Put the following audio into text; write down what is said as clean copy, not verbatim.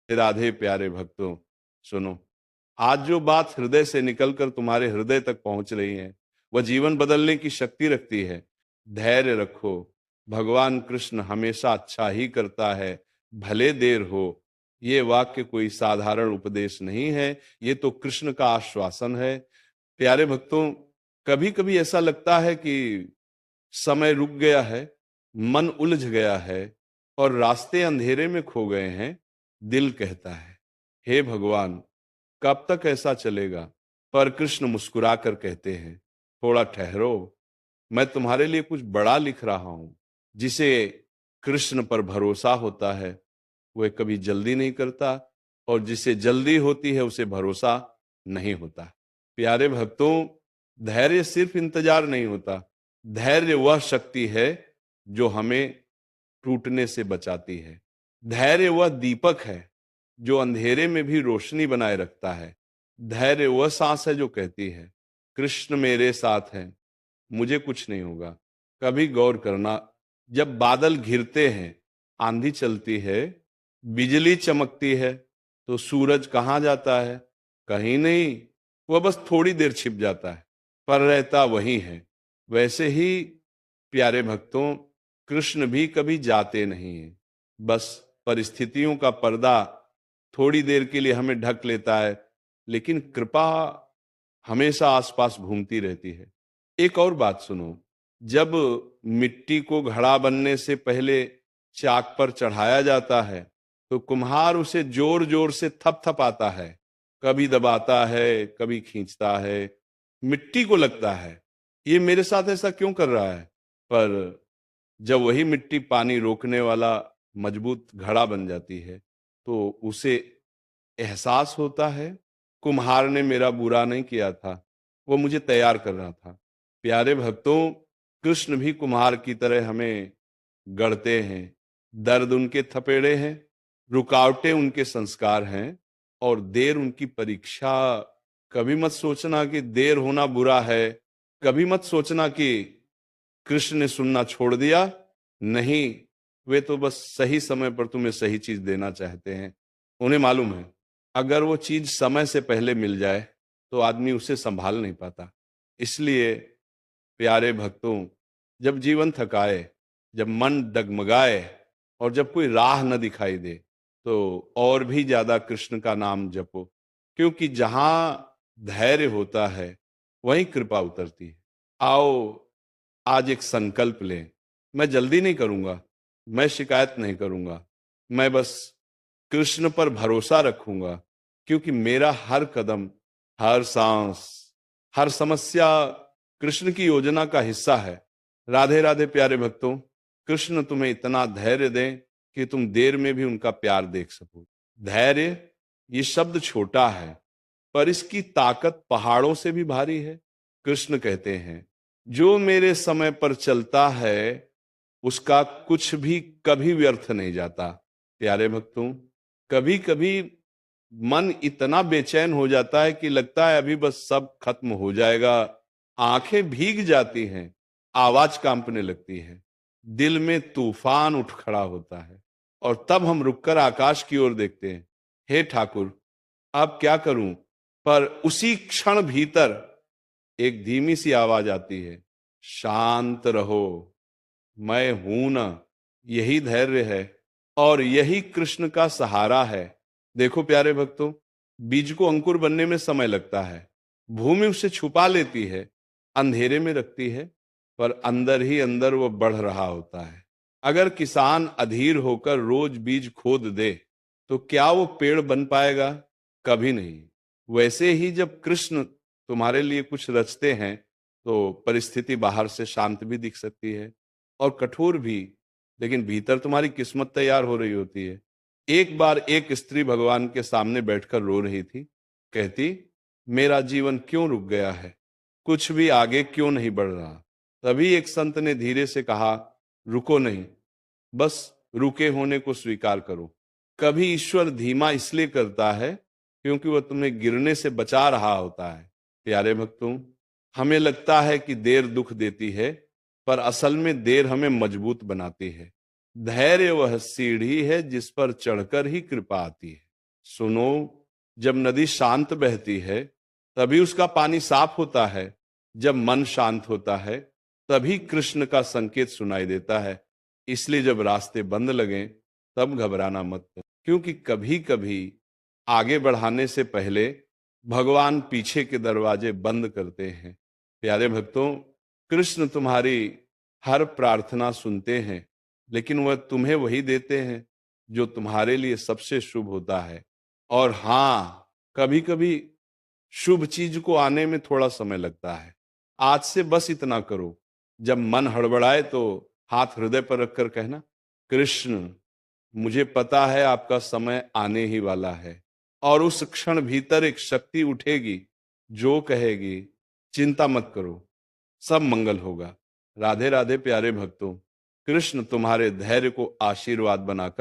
राधे प्यारे भक्तों, सुनो। आज जो बात हृदय से निकलकर तुम्हारे हृदय तक पहुंच रही है, वह जीवन बदलने की शक्ति रखती है। धैर्य रखो। भगवान कृष्ण हमेशा अच्छा ही करता है, भले देर हो। ये वाक्य कोई साधारण उपदेश नहीं है, ये तो कृष्ण का आश्वासन है। प्यारे भक्तों, कभी कभी ऐसा लगता है कि समय रुक गया है, मन उलझ गया है और रास्ते अंधेरे में खो गए हैं। दिल कहता है, हे भगवान, कब तक ऐसा चलेगा? पर कृष्ण मुस्कुरा कर कहते हैं, थोड़ा ठहरो, मैं तुम्हारे लिए कुछ बड़ा लिख रहा हूं। जिसे कृष्ण पर भरोसा होता है, वह कभी जल्दी नहीं करता, और जिसे जल्दी होती है उसे भरोसा नहीं होता। प्यारे भक्तों, धैर्य सिर्फ इंतजार नहीं होता। धैर्य वह शक्ति है जो हमें टूटने से बचाती है। धैर्य वह दीपक है जो अंधेरे में भी रोशनी बनाए रखता है। धैर्य वह सांस है जो कहती है, कृष्ण मेरे साथ है, मुझे कुछ नहीं होगा। कभी गौर करना, जब बादल घिरते हैं, आंधी चलती है, बिजली चमकती है, तो सूरज कहाँ जाता है? कहीं नहीं, वह बस थोड़ी देर छिप जाता है, पर रहता वही है। वैसे ही प्यारे भक्तों, कृष्ण भी कभी जाते नहीं हैं। बस परिस्थितियों का पर्दा थोड़ी देर के लिए हमें ढक लेता है, लेकिन कृपा हमेशा आसपास घूमती रहती है। एक और बात सुनो, जब मिट्टी को घड़ा बनने से पहले चाक पर चढ़ाया जाता है, तो कुम्हार उसे जोर जोर से थपथपाता है, कभी दबाता है, कभी खींचता है। मिट्टी को लगता है, ये मेरे साथ ऐसा क्यों कर रहा है? पर जब वही मिट्टी पानी रोकने वाला मजबूत घड़ा बन जाती है, तो उसे एहसास होता है, कुम्हार ने मेरा बुरा नहीं किया था, वो मुझे तैयार कर रहा था। प्यारे भक्तों, कृष्ण भी कुम्हार की तरह हमें गढ़ते हैं। दर्द उनके थपेड़े हैं, रुकावटें उनके संस्कार हैं, और देर उनकी परीक्षा। कभी मत सोचना कि देर होना बुरा है। कभी मत सोचना कि कृष्ण ने सुनना छोड़ दिया। नहीं, वे तो बस सही समय पर तुम्हें सही चीज देना चाहते हैं। उन्हें मालूम है, अगर वो चीज समय से पहले मिल जाए तो आदमी उसे संभाल नहीं पाता। इसलिए प्यारे भक्तों, जब जीवन थकाए, जब मन डगमगाए, और जब कोई राह न दिखाई दे, तो और भी ज्यादा कृष्ण का नाम जपो। क्योंकि जहां धैर्य होता है, वहीं कृपा उतरती है। आओ, आज एक संकल्प लें। मैं जल्दी नहीं करूंगा, मैं शिकायत नहीं करूंगा, मैं बस कृष्ण पर भरोसा रखूंगा। क्योंकि मेरा हर कदम, हर सांस, हर समस्या कृष्ण की योजना का हिस्सा है। राधे राधे प्यारे भक्तों, कृष्ण तुम्हें इतना धैर्य दें कि तुम देर में भी उनका प्यार देख सको। धैर्य, ये शब्द छोटा है, पर इसकी ताकत पहाड़ों से भी भारी है। कृष्ण कहते हैं, जो मेरे समय पर चलता है, उसका कुछ भी कभी व्यर्थ नहीं जाता। प्यारे भक्तों, कभी कभी मन इतना बेचैन हो जाता है कि लगता है अभी बस सब खत्म हो जाएगा। आंखें भीग जाती हैं, आवाज कांपने लगती है, दिल में तूफान उठ खड़ा होता है, और तब हम रुककर आकाश की ओर देखते हैं। हे ठाकुर, अब क्या करूं? पर उसी क्षण भीतर एक धीमी सी आवाज आती है, शांत रहो, मैं हूं ना। यही धैर्य है, और यही कृष्ण का सहारा है। देखो प्यारे भक्तों, बीज को अंकुर बनने में समय लगता है, भूमि उसे छुपा लेती है, अंधेरे में रखती है, पर अंदर ही अंदर वो बढ़ रहा होता है। अगर किसान अधीर होकर रोज बीज खोद दे, तो क्या वो पेड़ बन पाएगा? कभी नहीं। वैसे ही जब कृष्ण तुम्हारे लिए कुछ रचते हैं, तो परिस्थिति बाहर से शांत भी दिख सकती है और कठोर भी, लेकिन भीतर तुम्हारी किस्मत तैयार हो रही होती है। एक बार एक स्त्री भगवान के सामने बैठकर रो रही थी। कहती, मेरा जीवन क्यों रुक गया है, कुछ भी आगे क्यों नहीं बढ़ रहा? तभी एक संत ने धीरे से कहा, रुको नहीं, बस रुके होने को स्वीकार करो। कभी ईश्वर धीमा इसलिए करता है क्योंकि वह तुम्हें गिरने से बचा रहा होता है। प्यारे भक्तों, हमें लगता है कि देर दुख देती है, पर असल में देर हमें मजबूत बनाती है। धैर्य वह सीढ़ी है जिस पर चढ़कर ही कृपा आती है। सुनो, जब नदी शांत बहती है तभी उसका पानी साफ होता है। जब मन शांत होता है तभी कृष्ण का संकेत सुनाई देता है। इसलिए जब रास्ते बंद लगे तब घबराना मत, क्योंकि कभी कभी आगे बढ़ाने से पहले भगवान पीछे के दरवाजे बंद करते हैं। प्यारे भक्तों, कृष्ण तुम्हारी हर प्रार्थना सुनते हैं, लेकिन वह तुम्हें वही देते हैं जो तुम्हारे लिए सबसे शुभ होता है। और हाँ, कभी कभी शुभ चीज को आने में थोड़ा समय लगता है। आज से बस इतना करो, जब मन हड़बड़ाए तो हाथ हृदय पर रखकर कहना, कृष्ण, मुझे पता है आपका समय आने ही वाला है। और उस क्षण भीतर एक शक्ति उठेगी जो कहेगी, चिंता मत करो, सब मंगल होगा। राधे राधे प्यारे भक्तों, कृष्ण तुम्हारे धैर्य को आशीर्वाद बनाकर